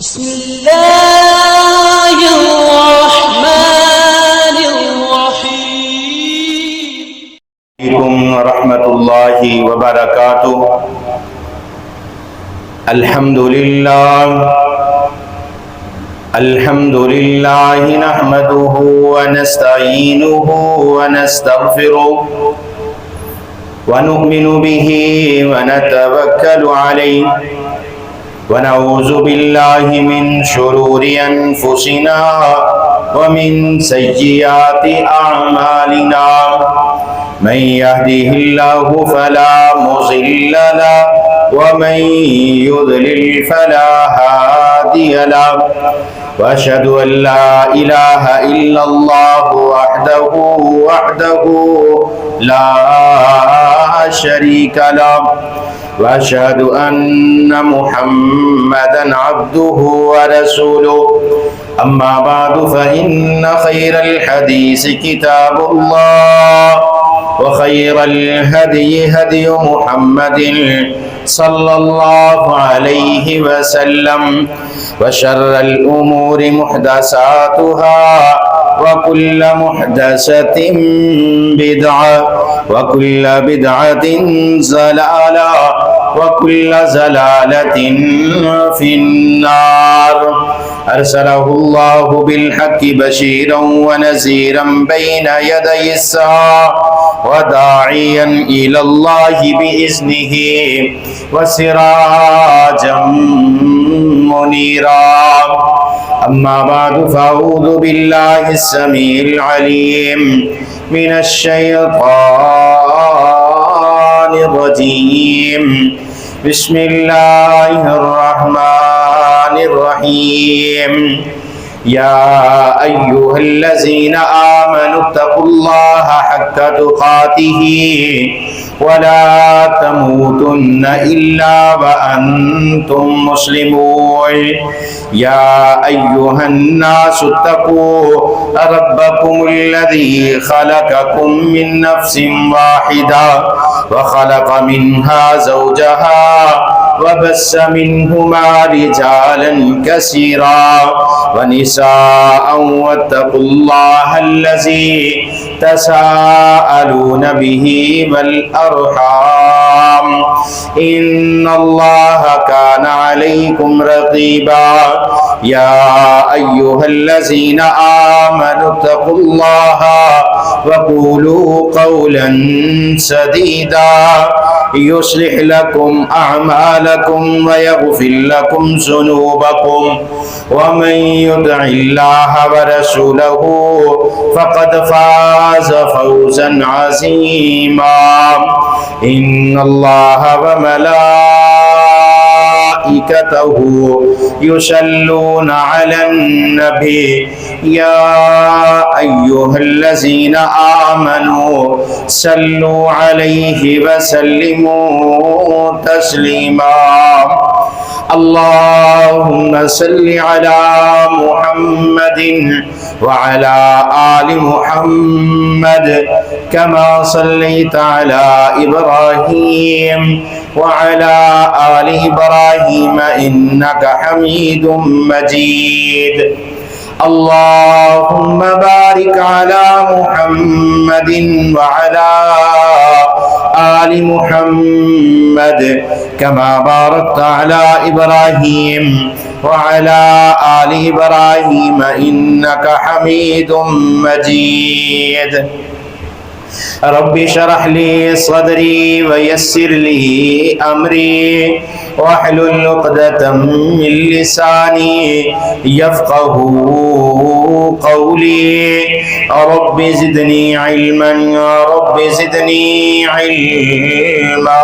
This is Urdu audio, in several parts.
بسم الله الرحمن الرحيم. عليكم ورحمة الله وبركاته. الحمد لله نحمده ونستعينه ونستغفره ونؤمن به ونتوكل عليه ونعوذ بالله من شرور أنفسنا ومن سيئات أعمالنا. من يهده الله فلا مضل له ومن يضلل فلا هادي له، وأشهد أن لا إله إلا الله وحده لا شريك له، وأشهد أن محمدا عبده ورسوله. أما بعد فإن خير الحديث كتاب الله، وخير الهدي هدي محمد صلى الله عليه وسلم، وشر الأمور محدثاتها، وكل محدثة بدعة، وكل بدعة ضلالة، وكل ضلالة في النار. أرسله الله بالحق بشيرا ونذيرا بين يدي الساعة، وداعيا إلى الله بإذنه وسراجا منيرا. أما بعد فأعوذ بالله السميع العليم من الشيطان الرجيم. بسم الله الرحمن الرحيم. يا أيها الذين آمنوا اتقوا الله حق تقاته ولا تموتن إلا وأنتم مسلمون. يا أيها الناس اتقوا ربكم الذي خلقكم من نفس واحدة، وخلق منها زوجها، وبث منهما رجالا كثيرا ونساء، واتقوا الله الذي تساءلون به والأرحام، إن الله كان عليكم رقيبا. يا أيها الذين آمنوا اتقوا الله وقولوا قولا سديدا يصلح لكم أعمالكم ويغفر لكم ذنوبكم، ومن يطع الله ورسوله فقد فاز فوزا عظيما. إن الله وملائكته يصلون على النبي. يا أيها الذين آمنوا صلوا عليه وسلموا تسليما. اللهم صل على محمد وعلى آل محمد كما صليت على إبراهيم وعلى آل إبراهيم إنك حميد مجيد. اللهم بارك على محمد وعلى آل محمد كما باركت على إبراهيم وعلى آل إبراهيم إنك حميد مجيد. رب اشرح لي صدري ويسر لي أمري واحلل عقدة من لساني يفقه قولي. رب زدني علما، رب زدني علما.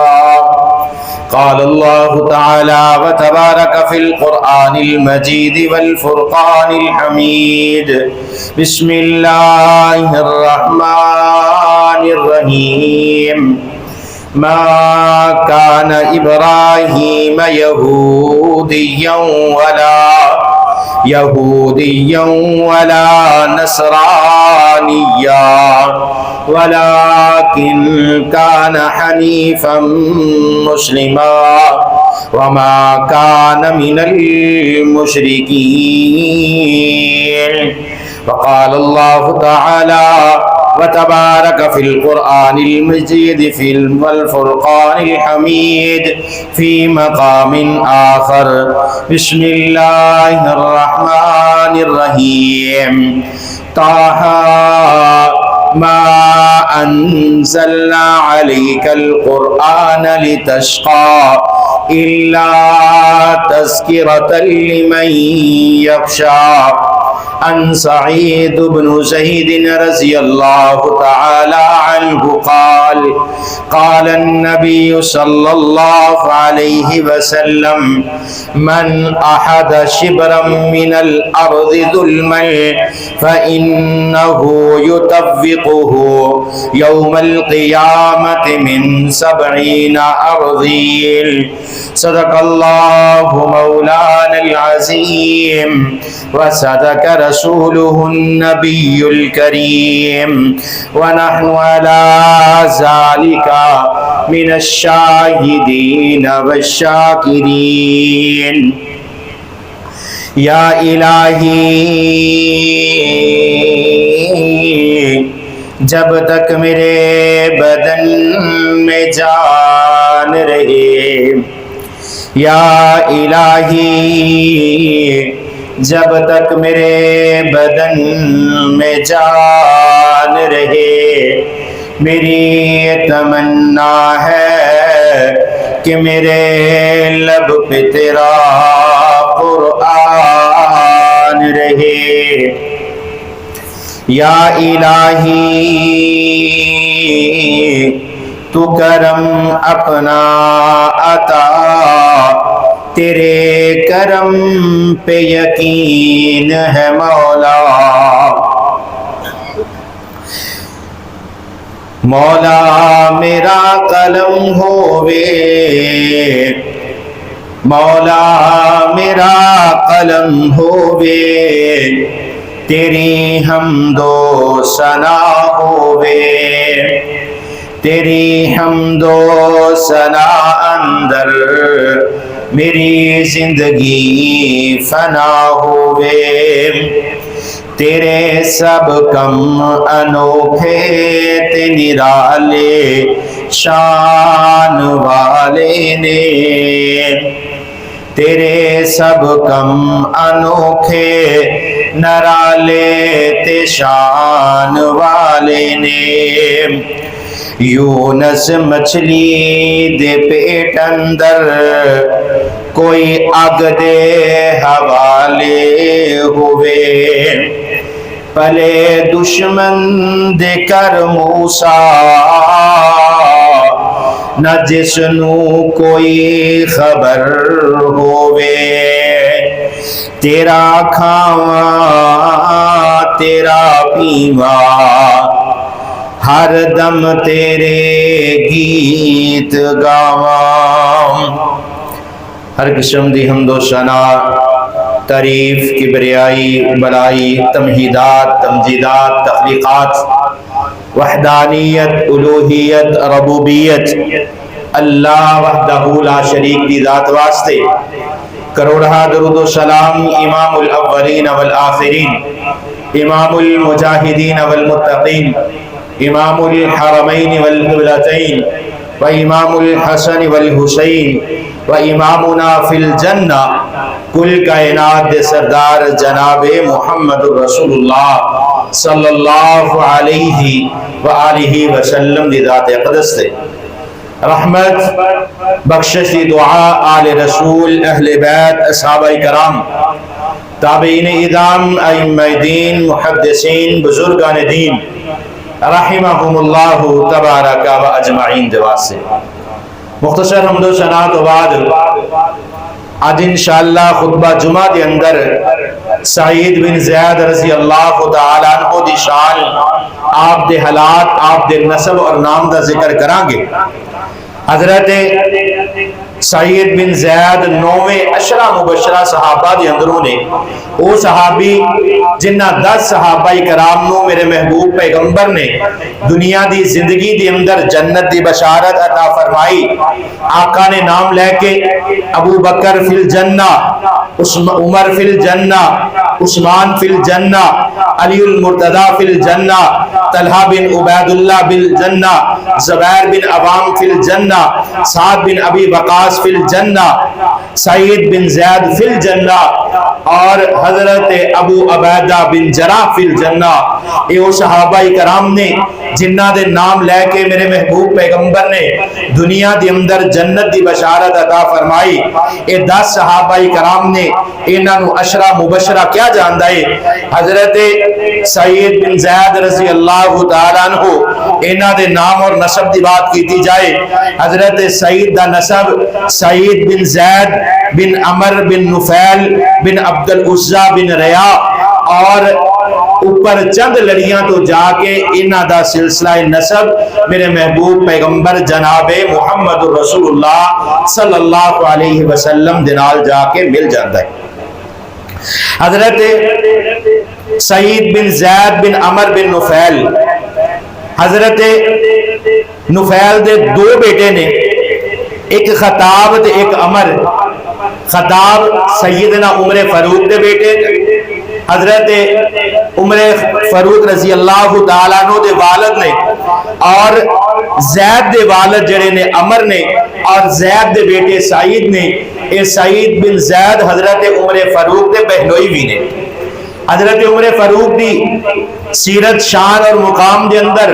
قال الله تعالى وتبارك في القرآن المجيد والفرقان الحميد. بسم الله الرحمن الرحيم. ما كان إبراهيم يهوديا ولا نصرانيا، ولكن كان حنيفا مسلما وما كان من المشركين. وقال الله تعالى وتبارك في القرآن المجيد في والفرقان الحميد في مقام آخر. بسم الله الرحمن الرحيم. طه ما أنزلنا عليك القرآن لتشقى إلا تذكرة لمن يخشى. عن سعيد بن زيد رضي الله تعالى عنه قال قال النبي صلى الله عليه وسلم من أحد شبرا من الأرض ظلما فإنه يطبقه يوم القيامة من 70 أرضين. صدق الله مولانا العظيم وصدق رسوله النبي الكريم ونحن على ذلك من الشاهدين والشاكرين. یا الہی جب تک میرے بدن میں جان رہے، یا الہی جب تک میرے بدن میں جان رہے، میری تمنا ہے کہ میرے لب پہ تیرا قرآن رہے. یا الہی تو کرم اپنا عطا، تیرے کرم پہ یقین ہے مولا. مولا میرا قلم ہووے، مولا میرا قلم ہووے، تیری حمد و ثنا ہووے، تیری حمد و ثنا اندر میری زندگی فنا ہووے. تیرے سب کم انوکھے تے نرالے شان والے نے، تیرے سب کم انوکھے نرالے تے شان والے نے. یونس مچھلی دے پیٹ اندر کوئی اگ دے حوالے ہوئے، پلے دشمن دے کر موسیٰ نہ جس نو کوئی خبر ہووے. تیرا کھاواں تیرا پیواں ہر دم تیرے گیت گاواں. ہر قسم دی حمد و ثنا، تعریف، کبریائی، بلائی، تمہیدات، تمجیدات، تخلیقات، وحدانیت، الوہیت، ربوبیت اللہ وحدہ لا شریک دی ذات واسطے. کروڑہ درود و سلام امام الاولین والآخرین، امام المجاہدین والمتقین، امام الحرمین والقبلتین، و امام الحسن والحسین، و امامنا فی الجنہ، کل کائنات دے سردار جناب محمد رسول اللہ صلی اللہ علیہ وآلہ وسلم دی ذات اقدس دے. رحمت، بخشش دی دعا آل رسول، اہل بیت، اصحابہ کرام، تابعین اعظام، ائمہ دین، محدثین، بزرگان دین رحمہم اللہ تبارک و اجمعین جواز سے. مختصر حمد و ثنا تو بعد آج انشاءاللہ خطبہ جمعہ دے اندر سعید بن زید رضی اللہ تعالیٰ عنہ دی شان، آپ دے حالات، آپ دے نسب اور نام دا ذکر کرانگے. حضرت سعید بن زید 9ویں عشرہ مبشرہ صحابہ دے اندروں نے او صحابی جنہ 10 صحابہ کرام نو میرے محبوب پیغمبر نے دنیا دی زندگی دی اندر جنت دی بشارت عطا فرمائی. آقا نے نام لے کے ابو بکر فی الجنہ، عمر فی الجنہ، عثمان فی الجنہ، علی المرتضی فی الجنہ، طلحہ بن عبید اللہ بالجنہ، زبیر بن عوام فی الجنہ، سعد بن ابی وقاص فی الجنہ، سعید بن زید فی الجنہ اور حضرت ابو عبیدہ بن جراح فی الجنہ. یہ وہ صحابہ کرام نے جنہ دے نام لے کے میرے محبوب پیغمبر نے دنیا دے اندر جنت دی بشارت عطا فرمائی. یہ 10 صحابہ کرام نے انہاں نو عشرہ مبشرہ کیا جاندا ہے؟ حضرت سعید بن زید رضی اللہ تعالیٰ عنہ انہاں دے نام اور نسب دی بات کیتی جائے. حضرت سعید دا نسب سعید بن زید بن عمر بن نفیل بن عبد العزہ بن ریا اور اوپر چند لڑیاں تو جا کے انہاں دا سلسلہ نسب میرے محبوب پیغمبر جناب محمد رسول اللہ صلی اللہ علیہ وسلم دنال جا کے مل جاندہ ہے. حضرت سعید بن زید بن عمر بن نفیل، حضرت نفیل دے 2 بیٹے نے، ایک خطاب تے ایک عمر. خطاب سیدنا عمر فاروق دے بیٹے، حضرت عمر فاروق رضی اللہ تعالیٰ عنہ دے والد نے، اور زید دے والد جڑے نے عمر نے، اور زید دے بیٹے سعید نے. اے سعید بن زید حضرت عمر فاروق دے بہنوئی بھی نے. حضرت عمر فاروق دی سیرت شان اور مقام دے اندر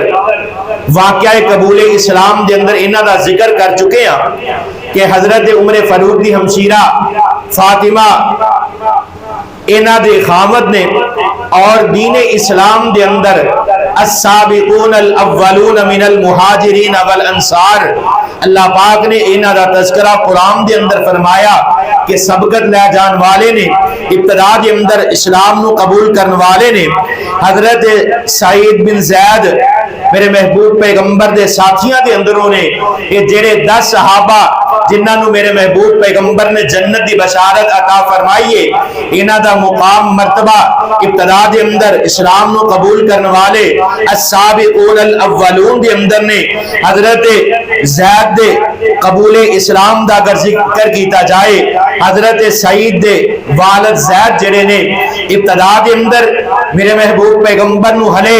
واقعہ قبول اسلام دے اندر انہاں دا ذکر کر چکے ہیں کہ حضرت عمر فاروق دی ہمشیرہ فاطمہ انہاں دے خامد نے اور دین اسلام دے اندر السابقون الاولون من المہاجرین والانصار، اللہ پاک نے انہاں دا تذکرہ قرآن دے اندر فرمایا کہ سبقت لے جان والے نے، ابتدا دے اندر اسلام نو قبول کرن والے نے. حضرت سعید بن زید میرے محبوب پیغمبر دے ساتھیاں دے اندروں نے یہ جڑے 10 صحابہ جنہاں نو میرے محبوب پیغمبر نے جنت دی بشارت عطا فرمائیے، انہاں دا مقام مرتبہ ابتدا دے اندر اسلام نو قبول کرن والے السابقون الاولون دے اندر نے. حضرت زید دے قبول اسلام دا اگر ذکر کیتا جائے، حضرت سعید دے والد زید جڑے نے ابتدا دے اندر میرے محبوب پیغمبر نو ہلے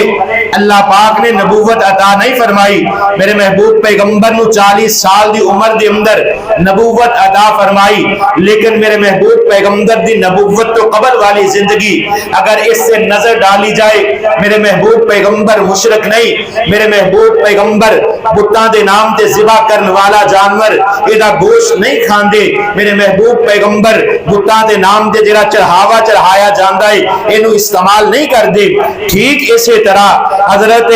اللہ پاک نے نبوت عطا نہیں فرمائی. میرے محبوب پیغمبر نو 40 سال دی عمر دے اندر نبوت عطا فرمائی، لیکن میرے محبوب پیغمبر دی نبوت تو قبل والی زندگی اگر اس سے نظر ڈالی جائے، میرے محبوب پیغمبر مشرک نہیں. میرے محبوب پیغمبر بتاں دے نام تے ذبح کرن والا جانور ایدہ گوشت نہیں کھاندے. میرے محبوب پیغمبر بتاں دے نام تے جڑا چڑھاوا چڑھایا جاندہ ہے انہوں استعمال نہیں کر دے. ٹھیک اسی طرح حضرت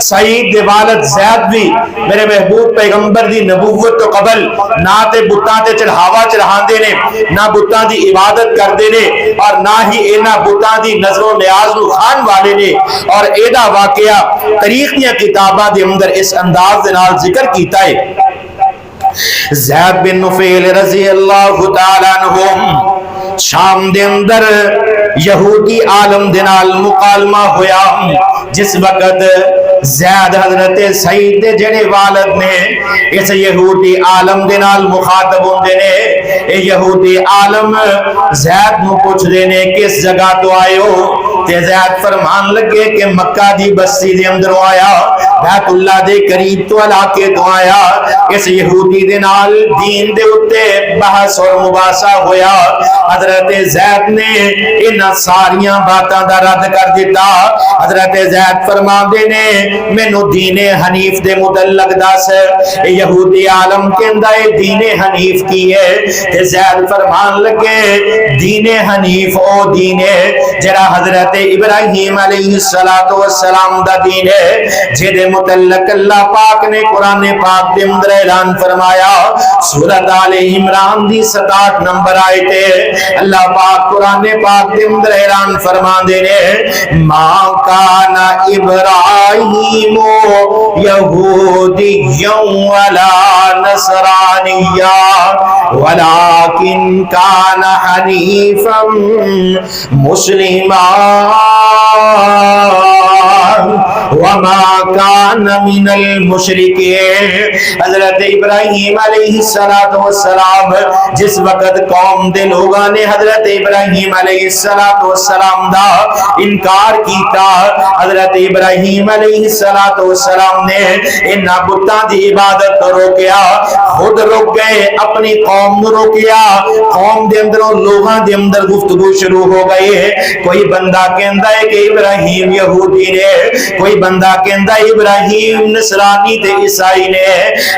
سعید دے والد زید بھی میرے محبوب پیغمبر دی نبوت تو قبل نہ تے بتاں تے چڑھاوا چڑھاندے نے، نہ بتاں دی عبادت کردے نے، اور نہ ہی اینا بتاں دی نظر و نیاز نو خان والے نے. اور ایدہ واقعہ تاریخ دیا کتابہ دے اندر اس انداز دے نال ذکر کیتا ہے. زید بن نفیل رضی اللہ تعالیٰ عنہ شام دے اندر یہودی عالم دے نال مکالمہ ہویا. جس وقت زید حضرت سعید دے جڑے والد نے اس یہودی عالم دے نال مخاطب ہوندے نے، اے یہودی عالم زید نو پوچھ دے نے کس جگہ تو آئے ہو؟ تے زید فرمان لگے کہ مکہ دی بستی دے اندر آیا، بیت اللہ دے قریب تو علاقے تو آیا. اس یہودی دے نال دین دے اتے بحث اور مباحثہ ہویا. حضرت زید نے ان ساریاں باتاں دا رد کر دیتا. حضرت زید فرما دے نے مینو دین حنیف دے متعلق دس، یہودی عالم کے اندر دین حنیف کی ہے. تے زید فرمان لگے دین حنیف او دین ہے جڑا حضرت ابراہیم علیہ السلام دا دین ہے، جے دے متعلق اللہ پاک نے قرآن پاک دے اندر اعلان فرمایا سورۃ آل عمران دی 67 نمبر آیت ہے اللہ پاک قرآن پاک دے اندر اعلان فرما دے نے ما کان ابراہیم یہودیا ولا نصرانیا ولكن كان حنيفا مسلما وما كان من المشركين حضرت ابراہیم علیہ السلام جس وقت قوم دے لوگاں نے حضرت ابراہیم علیہ السلام دا انکار کیتا حضرت ابراہیم علیہ السلام نے انہاں بتاں دی عبادت تو روکیا خود رک گئے اپنی قوم نو روکیا قوم دے اندروں لوگاں دے اندر گفتگو شروع ہو گئی کوئی بندہ کہندا ہے کہ ابراہیم یہودی نے کوئی بندہ کہندا ہے ابراہیم نصرانی تے عیسائی نے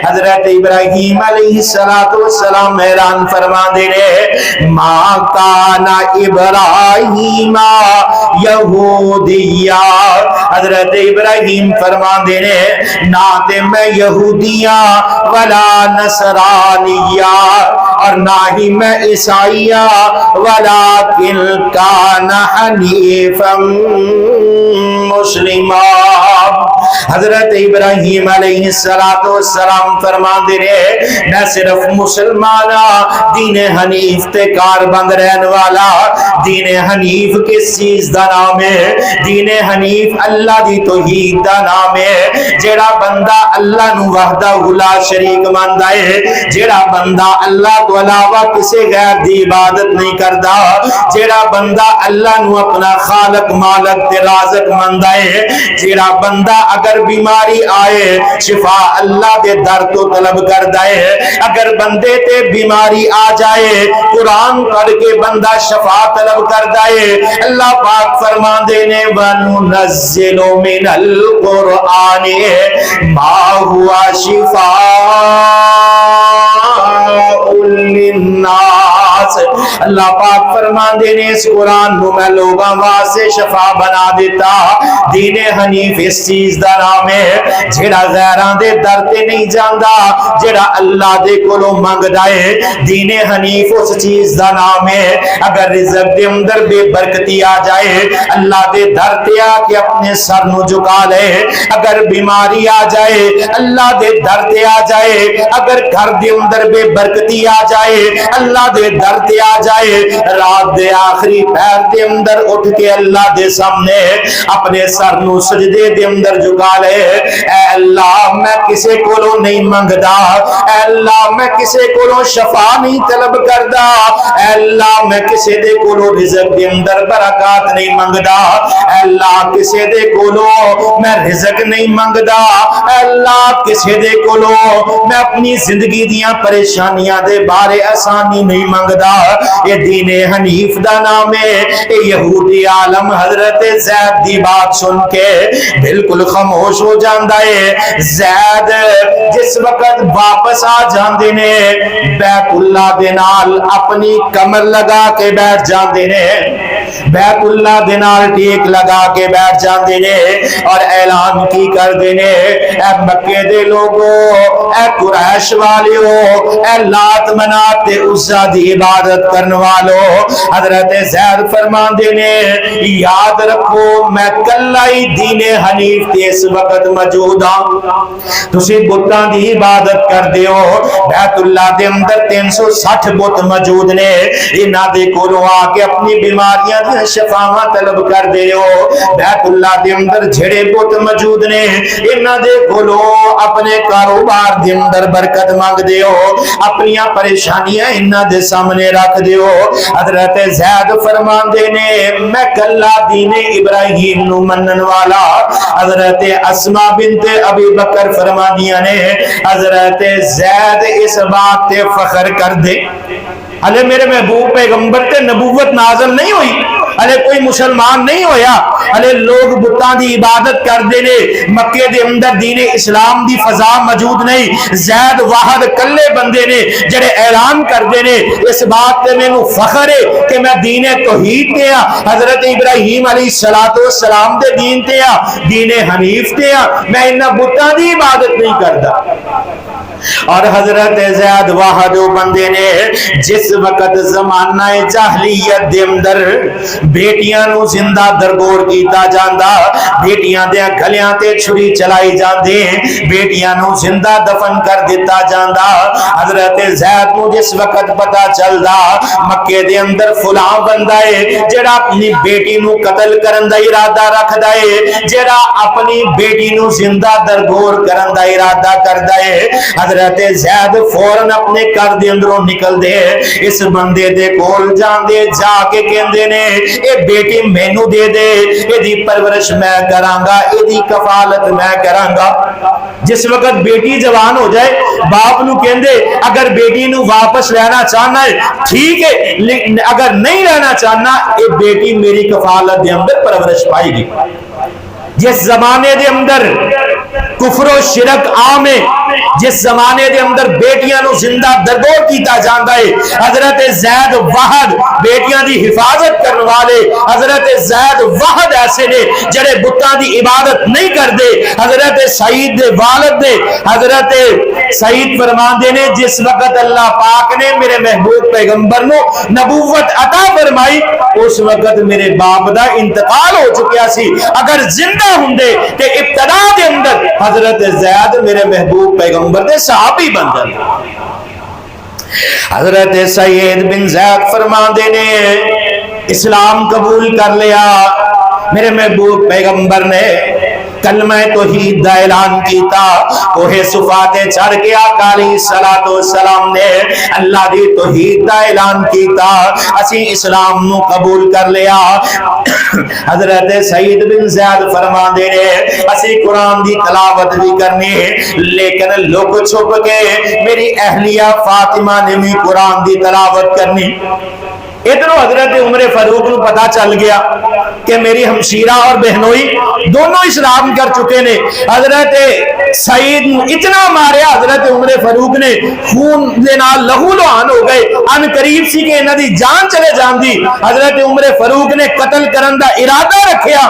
حضرت ابراہیم علیہ السلام اعلان فرما دے نے ما کان ابراہیم یہودیا حضرت ابراہیم فرما دے نے نہ تے میں یہودیاں ولا نصرانیہ اور نہ ہی میں عیسائیہ ولیکن کان حنیفا مسلما حضرت ابراہیم علیہ السلام فرما دے رہے نہ صرف مسلمانہ دین حنیف تے کار بند رہن والا دین حنیف کس چیز دا نام ہے دین حنیف اللہ دی توحید دا نام ہے جیڑا بندہ اللہ نو وحدہ لا شریک ماندا ہے جیڑا بندہ اللہ تو علاوہ کسی غیر دی عبادت نہیں کردا جیڑا بندہ اللہ نو اپنا خالق مالک تے رازق ماندا ہے جیڑا بندہ اگر بیماری آئے شفا اللہ دے در تو طلب کردا ہے اگر بندے تے بیماری آ جائے قرآن پڑھ کے بندہ شفا طلب کردا ہے اللہ پاک فرما دے نے وَنُنَزِّلُ مِنَ الْقُرْآنِ مَا هُوَ شِفَاءٌ لِلنَّاسِ اللہ پاک فرما دے نے اس قرآن نو میں لوگاں واسطے شفا بنا دیتا دین حنیف اس چیز دا نام ہے جیڑا غیراں دے در تے نہیں جاندا جیڑا اللہ دے کولوں منگدا ہے دین حنیف اس چیز دا نام ہے اگر رزق دے اندر بے برکتی آ جائے اللہ دے در تے آ کے اپنے سر نو جھکا لے اگر بیماری آ جائے اللہ دے در تے آ جائے اگر گھر دے اندر بے برکتی آ جائے اللہ دے در تے آ جائے رات دے آخری پہر دے اندر اٹھ کے اللہ دے سامنے اپنے سر نو سجدے دے اندر جھکا لے اے اللہ میں کسے کولوں نہیں منگدا اے اللہ میں کسے کولوں شفا نہیں طلب کردا اے اللہ میں کسے دے کولوں رزق دے اندر برکات نہیں منگدا اے اللہ کسے دے کولوں میں رزق نہیں منگدا اے اللہ کسے دے کولوں میں اپنی زندگی دیاں پریشانیاں دے بارے آسانی نہیں منگدا یہ دین حنیف دا نام ہے یہ یہودی عالم حضرت زید دی بات سن کے بالکل خاموش ہو جاندا ہے زید جس وقت واپس آ جاندے نے بیت اللہ دے نال اپنی کمر لگا کے بیٹھ جاندے نے بیت اللہ دے نال ٹیک لگا کے بیٹھ جاندے نے اور اعلان کی کر دے نے اے مکے دے لوگو اے قریش والیو اے لات منات تے عزا دی عبادت کرن والو حضرت زید فرمان دے نے یاد رکھو میں کلا ہی دین حنیف تے اس وقت موجود ہاں تسی بتاں دی عبادت کر دیو بیت اللہ دے اندر 360 بت موجود نے انہاں دے کولوں آ کے اپنی بیماریاں دی شفاواں طلب کر دیو بیت اللہ دے اندر جڑے بت موجود نے انہاں دے کولوں اپنے کاروبار دے اندر برکت مانگ دیو اپنی پریشانیاں انہاں دے سامنے رکھ دیو حضرت زید فرمان دے نے میں کلا دین ابراہیم نو منن والا حضرت اسماء بنت ابی بکر فرما دیا نے حضرت زید اس بات تے فخر کر دے حالے میرے محبوب پیغمبر تے نبوت نازل نہیں ہوئی ہلے کوئی مسلمان نہیں ہویا، ہلے لوگ بتاں دی عبادت کردے نے، مکے دے اندر دین اسلام دی فضا موجود نہیں، زید واحد کلے بندے نے جڑے اعلان کردے نے اس بات تے مینوں فخر ہے کہ میں دین توحید تے ہاں، حضرت ابراہیم علیہ السلام دے دین تے ہاں، دین حنیف تے ہاں، میں انہاں بتاں دی عبادت نہیں کردا۔ اور حضرت زید واحد بندے نے جس وقت زمانہ جاہلیت دے اندر بیٹیاں نو زندہ درگور کیتا جاندا، بیٹیاں دے گلیاں تے چھری چلائی جاندے، بیٹیاں نو زندہ دفن کر دیتا جاندا، حضرت زید نو جس وقت پتہ چلدا مکے دے اندر فلاں بندہ ہے جڑا اپنی بیٹی نو قتل کرن دا ارادہ رکھدا ہے، جڑا اپنی بیٹی نو زندہ درگور کرن دا ارادہ کردا ہے، حضرت زید فوراً اپنے گھر دے اندروں نکل دے، اس بندے دے کول جان دے، جا کے کہندے نے اے بیٹی مینوں دے دے، اے دی پرورش میں کراں گا، اے دی کفالت میں کراں گا۔ جس وقت بیٹی جوان ہو جائے باپ نو کہندے اگر بیٹی نو واپس لینا چاہنا ہے ٹھیک ہے، اگر نہیں لینا چاہنا اے بیٹی میری کفالت دے اندر پرورش پائے گی۔ جس زمانے دے اندر کفر و شرک عام ہے، جس زمانے دے اندر بیٹیاں نو زندہ درگور کیتا جاندا ہے، حضرت زید واحد بیٹیاں دی حفاظت کرنے والے، حضرت زید واحد ایسے نے جڑے بتاں دی عبادت نہیں کردے۔ حضرت سعید دے والد نے حضرت سعید فرماندے نے جس وقت اللہ پاک نے میرے محبوب پیغمبر نو نبوت عطا فرمائی اس وقت میرے باپ دا انتقال ہو چکیا سی، اگر زندہ ہوندے کہ ابتدا دے اندر حضرت زید میرے محبوب پیغمبر دے صحابی بن جاندے۔ حضرت سعید بن زید فرماندے نے اسلام قبول کر لیا، میرے محبوب پیغمبر نے کلمہ توحید دا اعلان کیتا، کوہ صفا تے چڑھ کے آقا علیہ السلام نے اللہ دی توحید دا اعلان کیتا، اسی اسلام نو قبول کر لیا۔ حضرت سعید بن زید فرماندے نے اسی قرآن دی تلاوت بھی کرنی لیکن لوگ چھپ کے میری اہلیہ فاطمہ نے بھی قرآن دی تلاوت کرنی۔ ادھروں حضرت عمر فاروق کو پتا چل گیا کہ میری ہمشیرہ اور بہنوئی دونوں اسلام کر چکے نے، حضرت سعید اتنا ماریا حضرت عمر فاروق نے خون دے نال لہو لہان ہو گئے، ان قریب سی کہ انہاں دی جان چلے جان دی، حضرت عمر فاروق نے قتل کرن دا ارادہ رکھیا،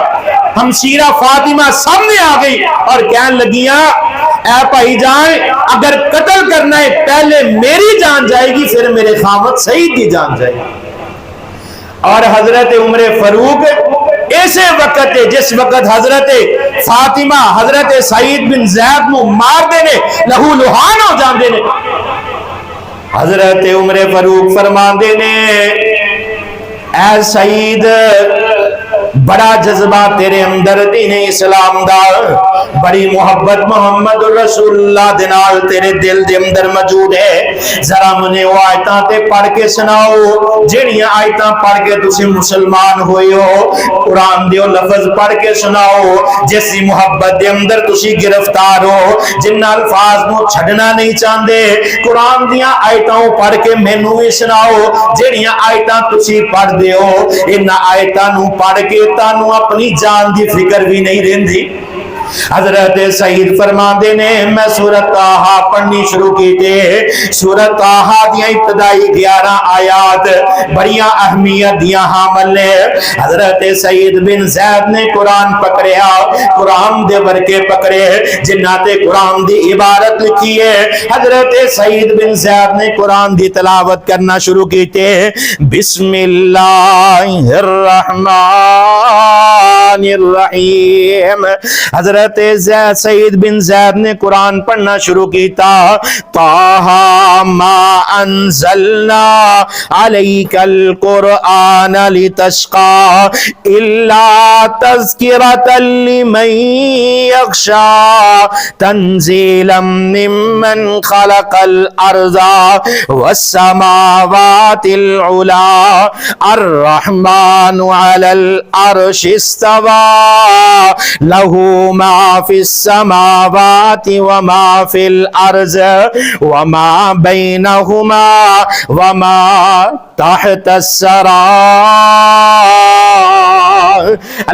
ہمشیرہ فاطمہ سامنے آ گئی اور کہن لگیاں اے بھائی جان اگر قتل کرنا ہے پہلے میری جان جائے گی پھر میرے خامد سعید کی جان جائے گی۔ اور حضرت عمر فاروق ایسے وقت ہے جس وقت حضرت فاطمہ حضرت سعید بن زید نو مار دینے لہو لہان ہو جان دینے، حضرت عمر فاروق فرمان دینے اے سعید بڑا جذبہ تیرے اندر دین اسلام دا، بڑی محبت محمد رسول اللہ دنال تیرے دل دے اندر موجود ہے، ذرا مجھے وہ آیتاں تے پڑھ کے سناؤ جڑیاں آیتاں پڑھ کے تسی مسلمان ہوئے ہو، قرآن دیو لفظ پڑھ کے سناؤ جس دی محبت دے اندر تسی گرفتار ہو، جن الفاظ نو چھڑنا نہیں چاہندے، قرآن دیاں آیتاں پڑھ کے مینوں بھی سناؤ جڑیاں آیتاں تسی پڑھ دیو، ان آیتاں نو پڑھ کے تانوں اپنی جان دی فکر بھی نہیں رہندی۔ حضرت سعید فرماندے نے میں سورۃ طٰہٰ پڑھنی شروع کی تھے، سورۃ طٰہٰ دیاں ابتدائی 11 آیات بڑیاں اہمیت دیاں حامل نے۔ حضرت سعید بن زید نے قرآن پکڑیا، قرآن دے ورکے پکڑے جنہاں تے قرآن دی عبارت لکھی ہے، حضرت سعید بن زید نے قرآن دی تلاوت کرنا شروع کی تھے، بسم اللہ الرحمن الرحیم۔ حضرت سعید بن زید نے قرآن پڑھنا شروع کیتا، طٰہٰ ما انزلنا علیک القرآن لتشقى الا تذکرۃ لمن یخشی تنزیلا ممن خلق الارض والسماوات العلی الرحمن علی العرش استوى لہ ما فی السماوات وما فی الارض وما بینہما وما تحت الثری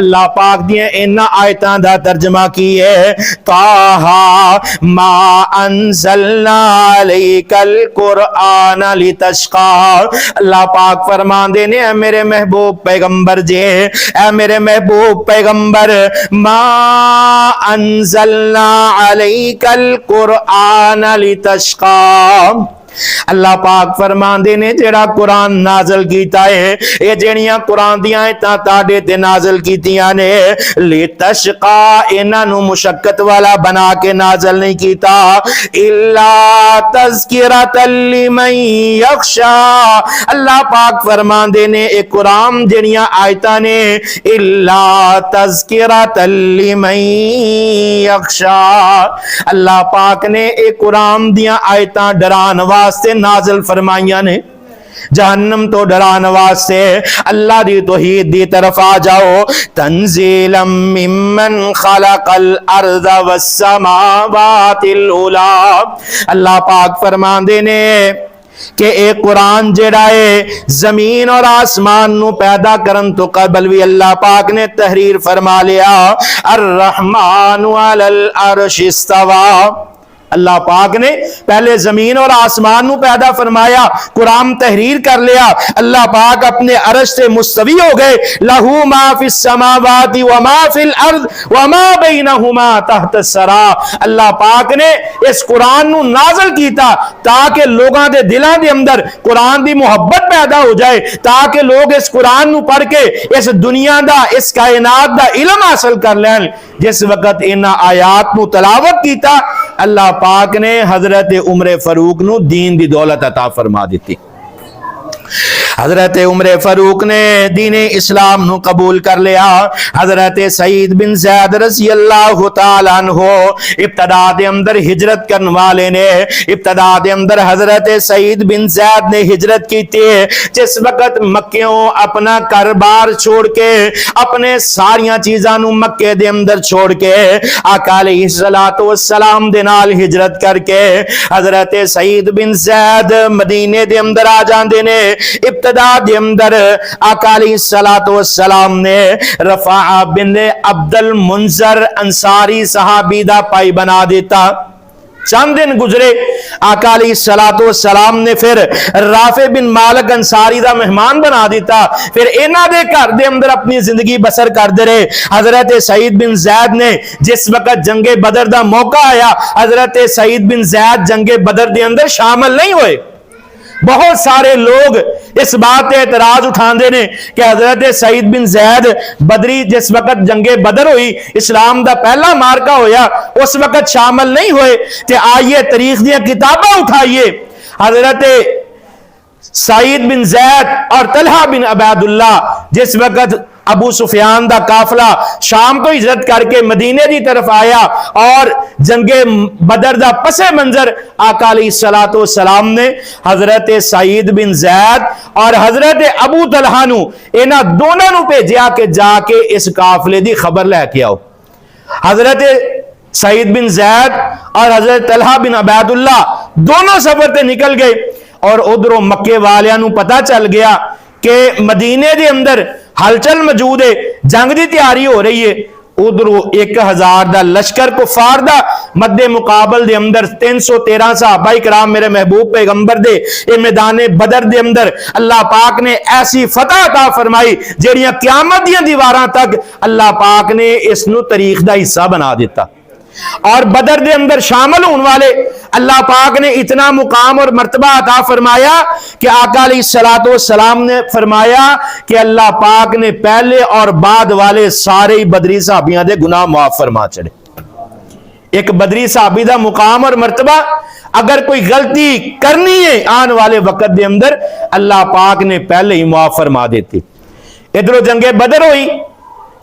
اللہ پاک دیاں انہاں آیتاں دا ترجمہ کی ہے طٰہٰ ما انزلنا علیک القرآن لتشقیٰ. اللہ پاک فرماندے نے اے میرے محبوب پیغمبر جے، اے میرے محبوب پیغمبر، ما انزلنا علیک القرآن لتشقیٰ. اللہ پاک فرماندے نے جڑا قرآن نازل کیتا ہے، اے جڑیاں قرآن دیاں آیتاں تاڈے تے نازل کیتیاں نے لتشقیٰ، انہاں نو مشقت والا بنا کے نازل نہیں کیتا، الا تذکرۃ لمن یخشیٰ. اللہ پاک فرماندے نے اے قرآن جڑیاں آیتاں نے الا تذکرۃ لمن یخشیٰ. اللہ پاک نے اے قرآن دیاں آیتاں ڈران واسطے نازل فرمائیاں نے، جہنم تو ڈران واسطے. اللہ دی توحید دی طرف آ جاؤ. تنزیلا ممن خلق الارض والسماوات العلی. اللہ پاک فرماندے نے کہ اے قرآن جڑا ہے زمین اور آسمان نو پیدا کرن تو قبل بھی اللہ پاک نے تحریر فرما لیا. الرحمن علی العرش استویٰ. اللہ پاک نے پہلے زمین اور آسمان نو پیدا فرمایا، قرآن تحریر کر لیا، اللہ پاک اپنے عرش سے مستوی ہو گئے. لہو ما فی السماوات وما فی الارض وما بینہما تحت الثری. اللہ پاک نے اس قرآن نو نازل کیتا تاکہ لوگاں دے دلاں دے اندر قرآن دی محبت پیدا ہو جائے، تاکہ لوگ اس قرآن نو پڑھ کے اس دنیا دا، اس کائنات دا علم حاصل کر لین. جس وقت انہاں آیات نو تلاوت کیتا، اللہ پاک نے حضرت عمر فاروق نو دین دی دولت عطا فرما دیتی. حضرت عمر فاروق نے دین اسلام نو قبول کر لیا. حضرت سعید بن زید رضی اللہ تعالیٰ عنہ ابتدا دے اندر ہجرت کرن والے نے، ابتدا دے اندر حضرت سعید بن زید نے ہجرت کی تھی. جس وقت مکیوں اپنا گھر بار چھوڑ کے، اپنے ساریاں چیزاں نو مکے دے اندر چھوڑ کے، آقا علیہ الصلوۃ والسلام دے نال ہجرت کر کے حضرت سعید بن زید مدینے دے اندر آ جاندے نے. ابتدا دے اندر آقا علیہ الصلوۃ والسلام نے رفاعہ بن عبد المنذر انصاری صحابی دا پائی بنا دیتا. چند دن گزرے، آقا علیہ الصلوۃ والسلام نے پھر رافع بن مالک انصاری دا مہمان بنا دیتا. پھر انہاں دے گھر دے اندر اپنی زندگی بسر کردے رہے. حضرت سعید بن زید نے جس وقت جنگ بدر دا موقع آیا، حضرت سعید بن زید جنگ بدر دے اندر شامل نہیں ہوئے. بہت سارے لوگ اس بات پہ اعتراض اٹھاندے نے کہ حضرت سعید بن زید بدری جس وقت جنگ بدر ہوئی، اسلام دا پہلا مارکہ ہویا، اس وقت شامل نہیں ہوئے. تے آئیے تاریخ دیاں کتاباں اٹھائیے، حضرت سعید بن زید اور طلحہ بن عبید اللہ جس وقت ابو سفیان دا قافلہ شام کو ہجرت کر کے مدینے دی طرف آیا اور جنگ بدر دا پس منظر آقا علیہ الصلوۃ والسلام نے حضرت سعید بن زید اور حضرت ابو طلحہ نو انہاں دونوں نو بھیجیا کہ جا کے اس قافلے دی خبر لے کے آؤ. حضرت سعید بن زید اور حضرت طلحہ بن عبید اللہ دونوں سفر تے نکل گئے اور ادھروں مکے والیاں نو پتہ چل گیا کہ مدینے دے اندر ہلچل موجود ہے، جنگ دی تیاری ہو رہی ہے. ادھروں 1000 دا لشکر کفار دا مد مقابل دے اندر 313 صحابہ کرام میرے محبوب پیغمبر دے اے میدان بدر دے اندر اللہ پاک نے ایسی فتح عطا فرمائی جڑیاں قیامت دیاں دیواراں تک اللہ پاک نے اس نو تاریخ دا حصہ بنا دیتا. اور بدر دے اندر شامل ہونے والے اللہ پاک نے اتنا مقام اور مرتبہ عطا فرمایا کہ آقا علیہ الصلوۃ والسلام نے فرمایا کہ اللہ پاک نے پہلے اور بعد والے سارے بدری صحابیاں دے گناہ معاف فرما چھڑے. ایک بدری صحابی دا مقام اور مرتبہ اگر کوئی غلطی کرنی ہے آنے والے وقت دے اندر اللہ پاک نے پہلے ہی معاف فرما دیتی. ادھر جنگ بدر ہوئی،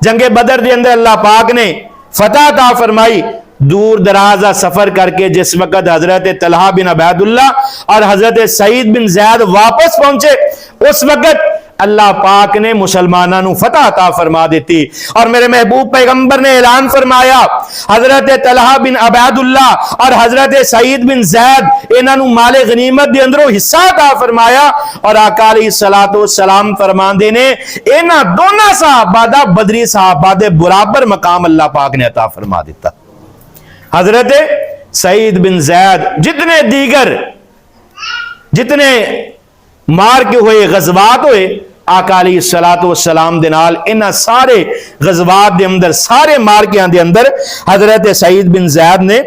جنگ بدر دے اندر اللہ پاک نے فتح عطا فرمائی. دور درازہ سفر کر کے جس وقت حضرت طلحہ بن عبید اللہ اور حضرت سعید بن زید واپس پہنچے، اس وقت اللہ پاک نے مسلمانوں نو فتح عطا فرما دیتی. اور میرے محبوب پیغمبر نے اعلان فرمایا حضرت طلحہ بن عبید اللہ اور حضرت سعید بن زید انہاں نو مال غنیمت دے اندروں حصہ عطا فرمایا. اور آقا علیہ الصلوۃ والسلام فرماندے نے انہاں دونوں صحابہ دا بدری صحابہ دے برابر مقام اللہ پاک نے عطا فرما دیتا. حضرت سعید بن زید جتنے مار کے ہوئے غزوات ہوئے آقا علیہ الصلوۃ والسلام دے نال انہاں سارے غزوات دے اندر سارے مارکیاں دے اندر حضرت سعید بن زید نے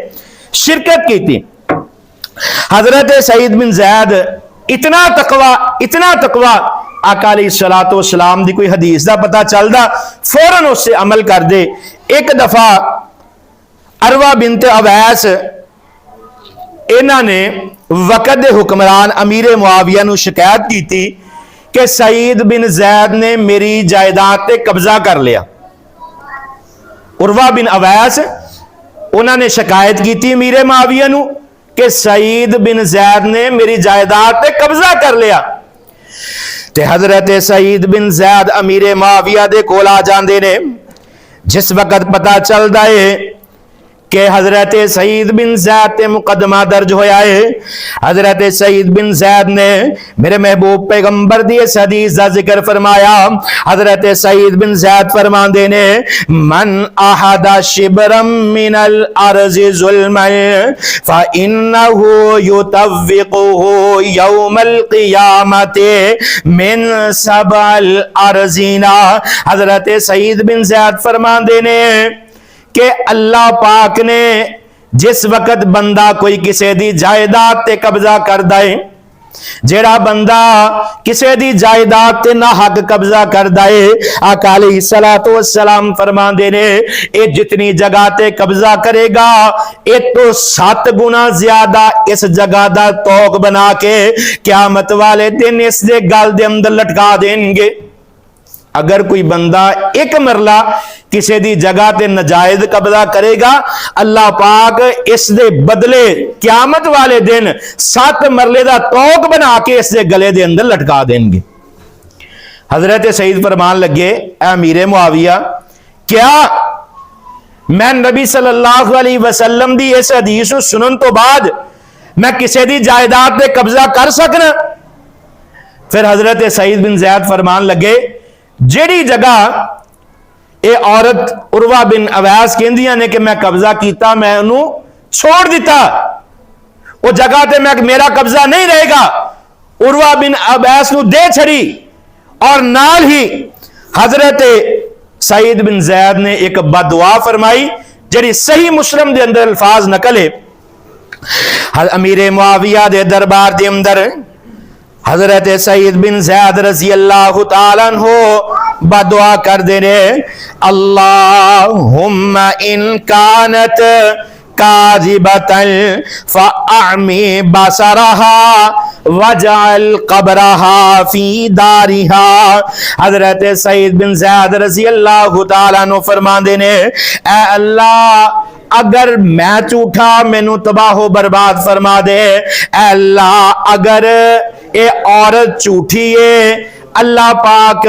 شرکت کی تھی. حضرت سعید بن زید اتنا تقوی آقا علیہ الصلوۃ والسلام دی کوئی حدیث دا پتہ چلدا فوراً اس سے عمل کر دے. ایک دفعہ عروہ بنت اویس انہاں نے وقت دے حکمران امیر معاویہ نو شکایت کی تھی کہ سعید بن زید نے میری جائیداد تے قبضہ کر لیا. عروہ بن اویس انہاں نے شکایت کی تھی امیر معاویہ نو کہ سعید بن زید نے میری جائیداد تے قبضہ کر لیا. تے حضرت سعید بن زید امیر معاویہ دے کول آ جاندے نے. جس وقت پتہ چلدا ہے کہ حضرت سعید بن زید تے مقدمہ درج ہویا ہے, حضرت سعید بن زید نے میرے محبوب پیغمبر دی اس حدیث دا ذکر فرمایا. حضرت سعید بن زید فرماندے نے من احد شبرا من الارض ظلما فانه يطوقه يوم القیامت من سبع الارضین. حضرت سعید بن زید فرماندے نے کہ اللہ پاک نے جس وقت بندہ کوئی کسی دی جائیداد تے قبضہ کر دائے, جیڑا بندہ کسی دی جائیداد تے نہ حق قبضہ کر دائے, آقا علیہ الصلوۃ والسلام فرماندے نے اے جتنی جگہ تے قبضہ کرے گا اے تو 7 گنا زیادہ اس جگہ دا توق بنا کے قیامت والے دن اس دے گل دے اندر لٹکا دیں گے. اگر کوئی بندہ ایک مرلہ کسی دی جگہ تے نجائز قبضہ کرے گا اللہ پاک اس دے بدلے قیامت والے دن 7 مرلے دا توق بنا کے اس دے گلے دے اندر لٹکا دیں گے. حضرت سعید فرمان لگے اے امیر معاویہ کیا میں نبی صلی اللہ علیہ وسلم دی اس حدیث سنن تو بعد میں کسی دی جائیداد تے قبضہ کر سکنا؟ پھر حضرت سعید بن زید فرمان لگے جیڑی جگہ اے عورت عروہ بن اویس کہندیاں نے کہ میں قبضہ کیتا میں انہوں چھوڑ دیتا, وہ جگہ تے میں میرا قبضہ نہیں رہے گا, عروہ بن اویس نو دے چھڑی. اور نال ہی حضرت سعید بن زید نے ایک بدعا فرمائی جڑی صحیح مسلم دے اندر الفاظ نقل ہے. امیر معاویہ دے دربار دے اندر حضرت سعید بن زید رضی اللہ تعالیٰ عنہ بدعا کر دینے اللہم ان کانت کاذبتا فاعمی بصرها وجعل قبرها فی دارها. حضرت سعید بن زید رضی اللہ تعالیٰ عنہ فرمان دینے اے اللہ اگر میں جھوٹا مینوں تباہ و برباد فرما دے, اے اللہ اگر اے عورت جھوٹی ہے اللہ پاک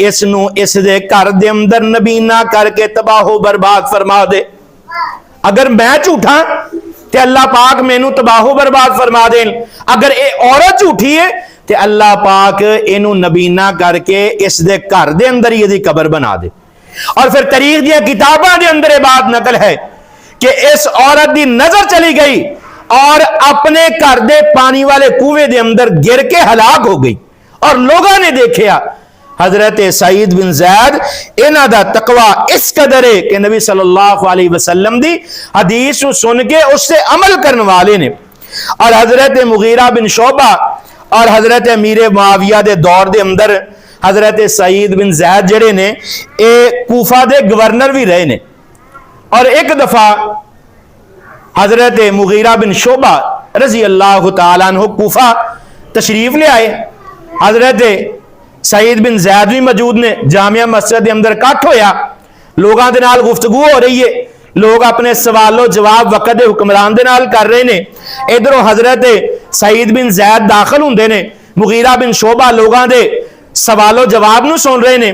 اس نو اس دے گھر دے اندر نبینا کر کے تباہ و برباد فرما دے. اگر میں جھوٹا تے اللہ پاک مینوں تباہ و برباد فرما دے, اگر اے عورت جھوٹی ہے تے اللہ پاک اینو نبینا کر کے اس دے گھر دے اندر ہی دی قبر بنا دے. اور پھر تاریخ دی کتاباں دے اندر یہ بات نقل ہے کہ اس عورت دی نظر چلی گئی اور اپنے گھر دے پانی والے کنویں دے اندر گر کے ہلاک ہو گئی, اور لوگوں نے دیکھا. حضرت سعید بن زید انہاں دا تقوی اس قدر ہے کہ نبی صلی اللہ علیہ وسلم دی حدیث سن کے اس سے عمل کرنے والے نے. اور حضرت مغیرہ بن شعبہ اور حضرت امیر معاویہ دے دور دے اندر حضرت سعید بن زید جڑے نے اے کوفہ دے گورنر بھی رہے نے. اور ایک دفعہ حضرت مغیرہ بن شعبہ رضی اللہ تعالیٰ عنہ کوفہ تشریف لے آئے. حضرت سعید بن زید بھی موجود نے, جامعہ مسجد دے اندر کٹ ہویا, لوگاں دے نال گفتگو ہو رہی ہے, لوگ اپنے سوال و جواب وقت دے حکمران دے نال کر رہے نے. ادھروں حضرت سعید بن زید داخل ہوندے نے, مغیرہ بن شعبہ لوگاں دے سوال و جواب نو سن رہے نے.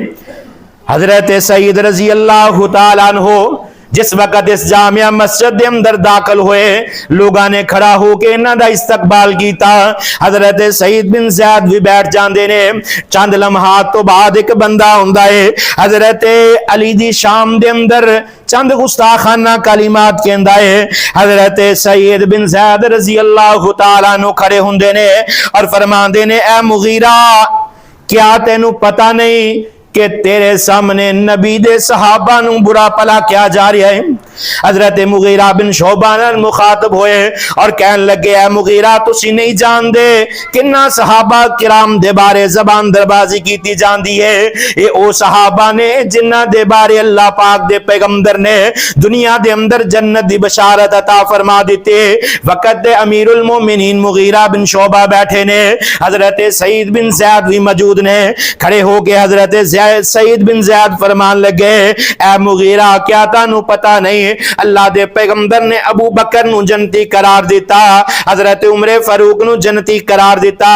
حضرت سعید رضی اللہ تعالیٰ عنہ جس وقت اس جامعہ مسجد دے اندر داخل ہوئے لوگاں نے کھڑا ہو کے انہاں دا استقبال کیتا. حضرت سعید بن زید بھی بیٹھ جاندے نے. چند لمحات تو بعد ایک بندہ ہوندا ہے حضرت علی دی شام دے اندر چند گستاخانہ کلمات کہندا ہے. حضرت سعید بن زید رضی اللہ تعالیٰ عنہ کھڑے ہوندے نے اور فرماندے نے اے مغیرہ کیا تینوں پتہ نہیں کہ تیرے سامنے نبی دے صحابہ نو برا پلا کیا جا رہا ہے. حضرت مغیرہ بن شعبہ مخاطب ہوئے اور کہنے لگے اے مغیرہ تسی نہیں جان دے کنہ صحابہ کرام دے بارے زبان دربازی کیتی جان دی ہے. اے او صحابہ نے جنہ دے بارے اللہ پاک دے پیغمبر نے دنیا دے اندر جنت دی بشارت عطا فرما دیتے. وقت دے امیر المومنین مغیرہ بن شعبہ بیٹھے نے. حضرت سعید بن زید بھی موجود نے. کھڑے ہو کے حضرت سعید بن زید فرمان لگے اے مغیرہ کیا تانوں پتہ نہیں اللہ دے پیغمبر نے ابو بکر نو جنتی قرار دیتا, حضرت عمر فاروق نو جنتی قرار دیتا,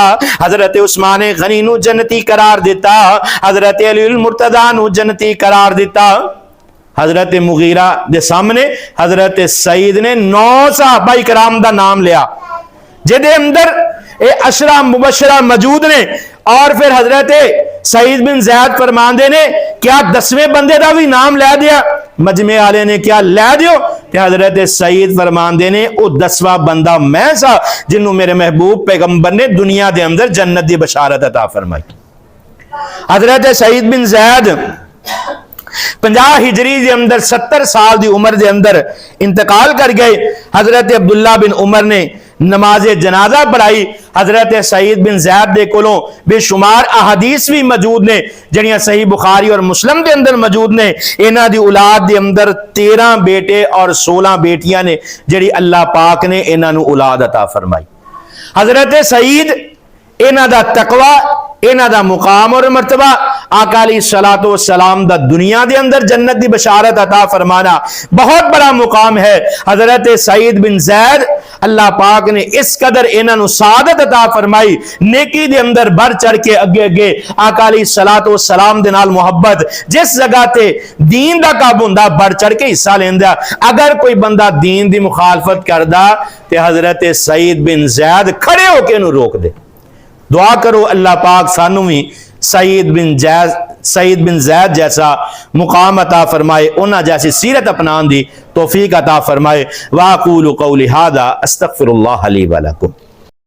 حضرت عثمان غنی نو جنتی قرار دیتا, حضرت علی المرتضی نو جنتی قرار دیتا. حضرت مغیرہ دے سامنے حضرت سعید نے 9 صحابہ کرام دا نام لیا جدے اندر اے عشرہ مبشرہ موجود نے. اور پھر حضرت سعید بن زید فرماندے نے کیا 10ویں بندے دا بھی نام لے دیا. مجمع والے نے کیا لے دیو. کہ حضرت سعید فرماندے نے او 10واں بندہ میں سا جنہوں میرے محبوب پیغمبر نے دنیا دے اندر جنت دی بشارت عطا فرمائی. حضرت سعید بن زید 50 ہجری دے اندر 70 سال دی عمر دے اندر انتقال کر گئے. حضرت عبداللہ بن عمر نے نماز جنازہ پڑھائی. حضرت سعید بن زید دے کولوں بے شمار احادیث بھی موجود نے جڑیاں صحیح بخاری اور مسلم دے اندر موجود نے. انہاں دی اولاد دے اندر 13 بیٹے اور 16 بیٹیاں نے جڑی اللہ پاک نے انہاں نو اولاد عطا فرمائی. حضرت سعید انہاں دا تقوی انہاں دا مقام اور مرتبہ آقا علیہ الصلوۃ والسلام دا دنیا دے اندر جنت دی بشارت عطا فرمانا بہت بڑا مقام ہے. حضرت سعید بن زید اللہ پاک نے اس قدر انہاں نو سعادت عطا فرمائی نیکی دے اندر بڑھ چڑھ کے اگے اگے آقا علیہ الصلوۃ والسلام دے نال محبت جس جگہ تے دین دا کام ہوندا بڑھ چڑھ کے حصہ لیندا. اگر کوئی بندہ دین دی مخالفت کردا تے حضرت سعید بن زید کھڑے ہو کے نو روک دے. دعا کرو اللہ پاک سانو بھی سعید بن زید جیسا مقام عطا فرمائے, انہاں جیسی سیرت اپنان دی توفیق عطا فرمائے. واقول قولی ھذا استغفر اللہ لی ولکم.